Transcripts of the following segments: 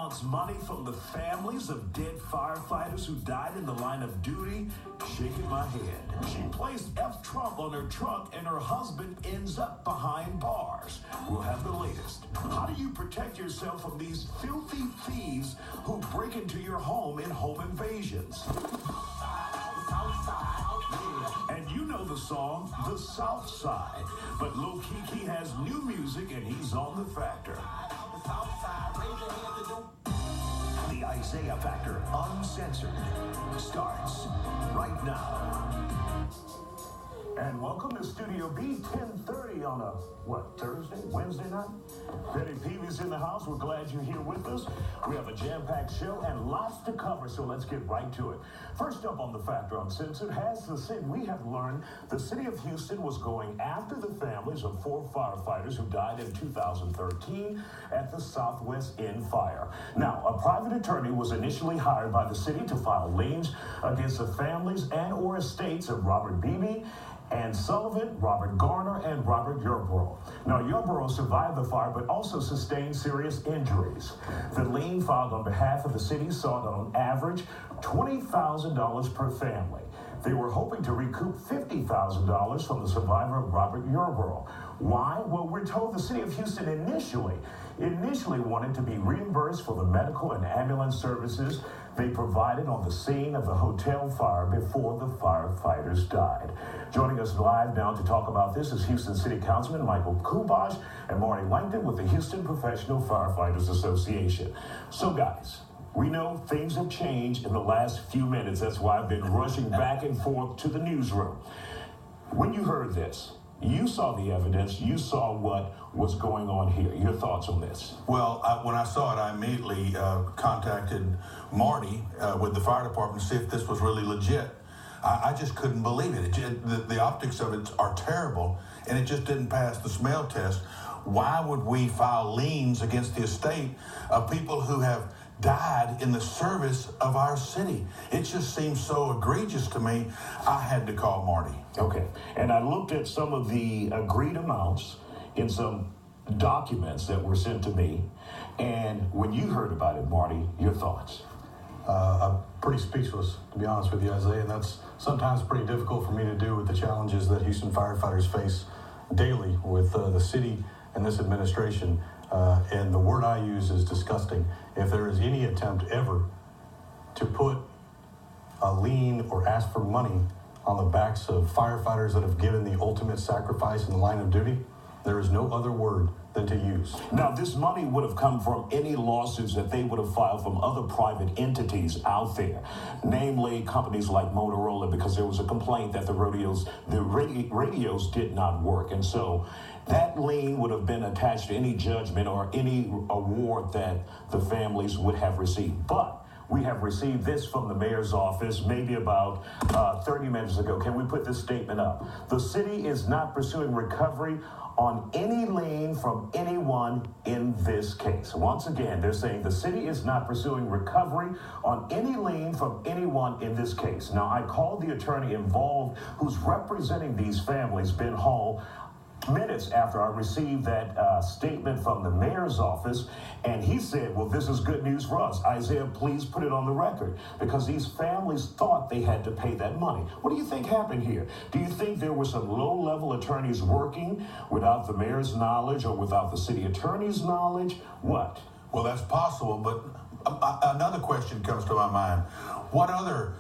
wants money from the families of dead firefighters who died in the line of duty? Shaking my head. She plays F Trump on her truck and her husband ends up behind bars. We'll have the latest. How do you protect yourself from these filthy thieves who break into your home in home invasions? And you know the song, The South Side. But Lil Kiki has new music and he's on the Factor. The Isaiah Factor Uncensored starts right now. And welcome to Studio B, 10:30 on a, Thursday, Wednesday night? Betty Peavy's in the house. We're glad you're here with us. We have a jam-packed show and lots to cover, so let's get right to it. First up on the Factor Uncensored, we have learned the city of Houston was going after the families of 4 firefighters who died in 2013 at the Southwest End fire. Now, a private attorney was initially hired by the city to file liens against the families and or estates of Robert Beebe, Ann Sullivan, Robert Garner, and Robert Yarborough. Now, Yarborough survived the fire, but also sustained serious injuries. The lien filed on behalf of the city sought on average $20,000 per family. They were hoping to recoup $50,000 from the survivor, Robert Yarborough. Why? Well, we're told the city of Houston initially wanted to be reimbursed for the medical and ambulance services they provided on the scene of the hotel fire before the firefighters died. Joining us live now to talk about this is Houston City Councilman Michael Kubash and Marty Langton with the Houston Professional Firefighters Association. So guys, we know things have changed in the last few minutes. That's why I've been rushing back and forth to the newsroom. When you heard this, you saw the evidence, you saw what was going on here. Your thoughts on this? Well, when I saw it, I immediately contacted Marty with the fire department to see if this was really legit. I just couldn't believe it. The optics of it are terrible, and it just didn't pass the smell test. Why would we file liens against the estate of people who have died in the service of our city? It just seems so egregious to me. I had to call Marty. Okay, and I looked at some of the agreed amounts in some documents that were sent to me, and when you heard about it, Marty, your thoughts? I'm pretty speechless, to be honest with you, Isaiah, and that's sometimes pretty difficult for me to do with the challenges that Houston firefighters face daily with the city and this administration. And the word I use is disgusting. If there is any attempt ever to put a lien or ask for money on the backs of firefighters that have given the ultimate sacrifice in the line of duty, there is no other word than to use. Now, this money would have come from any lawsuits that they would have filed from other private entities out there, namely companies like Motorola, because there was a complaint that the radios did not work. And so that lien would have been attached to any judgment or any award that the families would have received. But we have received this from the mayor's office maybe about 30 minutes ago. Can we put this statement up? The city is not pursuing recovery on any lien from anyone in this case. Once again, they're saying the city is not pursuing recovery on any lien from anyone in this case. Now, I called the attorney involved who's representing these families, Ben Hall, minutes after I received that statement from the mayor's office, and he said, well, this is good news for us. Isaiah, please put it on the record, because these families thought they had to pay that money. What do you think happened here? Do you think there were some low-level attorneys working without the mayor's knowledge or without the city attorney's knowledge? What? Well, that's possible, but another question comes to my mind. What other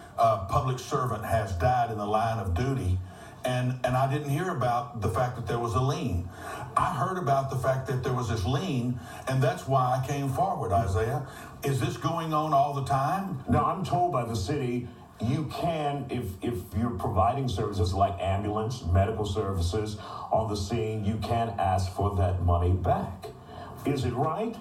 public servant has died in the line of duty? And I didn't hear about the fact that there was a lien. I heard about the fact that there was this lien, and that's why I came forward, Isaiah. Is this going on all the time? Now, I'm told by the city you can, if you're providing services like ambulance, medical services on the scene, you can ask for that money back. Is it right?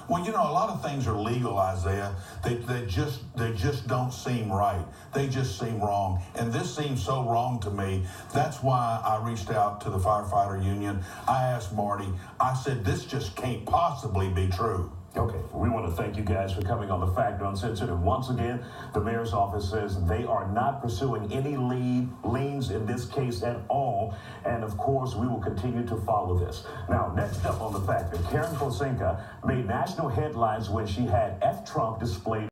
Well, you know, a lot of things are legal, Isaiah. They just don't seem right. They just seem wrong. And this seems so wrong to me. That's why I reached out to the firefighter union. I asked Marty, I said, this just can't possibly be true. Okay, we want to thank you guys for coming on The Fact Uncensored. And once again, the mayor's office says they are not pursuing any liens in this case at all. And of course, we will continue to follow this. Now, next up on The Fact, Karen Kosenka made national headlines when she had F Trump displayed